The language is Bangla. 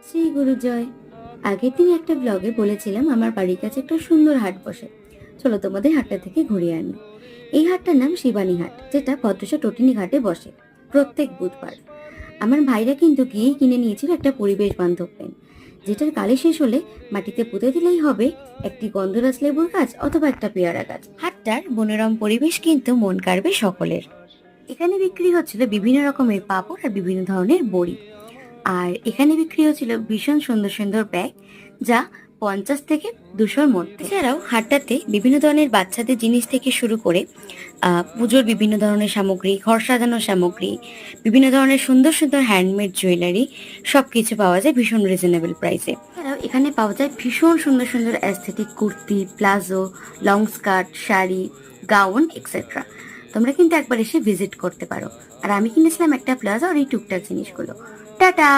শ্রী গুরু জয়। আগের দিন একটা ব্লগে বলেছিলাম আমার বাড়ির কাছে একটা সুন্দর হাট বসে, চলো তোমাদের হাটটা থেকে ঘুরিয়ে আনি। এই হাটটার নাম শিবানী হাট, যেটা ভদ্রসা টটিনী ঘাটে বসে প্রত্যেক বুধবার। আমার ভাইরা কিন্তু গিয়েই কিনে নিয়েছিল একটা পরিবেশ বান্ধব পেন, যেটার কালি শেষ হলে মাটিতে পুঁতে দিলেই হবে একটি গন্ধরাজ লেবুর গাছ অথবা একটা পেয়ারা গাছ। হাটটার মনোরম পরিবেশ কিন্তু মন কাড়বে সকলের। এখানে বিক্রি হচ্ছিল বিভিন্ন রকমের পাপড় আর বিভিন্ন ধরনের বড়ি। আর এখানে বিক্রি হচ্ছিল ভীষণ সুন্দর সুন্দর ব্যাগ, যা 50 থেকে 200-র মধ্যে। এছাড়াও হাটটাতে বিভিন্ন ধরনের বাচ্চাদের জিনিস থেকে শুরু করে পুজোর বিভিন্ন ধরনের সামগ্রী, ঘর সাজানোর সামগ্রী, বিভিন্ন ধরনের সুন্দর সুন্দর হ্যান্ডমেড জুয়েলারি, সবকিছু পাওয়া যায় ভীষণ রিজনেবল প্রাইসে। এছাড়াও এখানে পাওয়া যায় ভীষণ সুন্দর সুন্দর aesthetic kurti, palazzo, long skirt, sari, gown etcetera. তোমরা কিন্তু একবার এসে ভিজিট করতে পারো। আর আমি কিনেছিলাম একটা প্লাজো আর এই টুকটাক জিনিসগুলো। টাটা।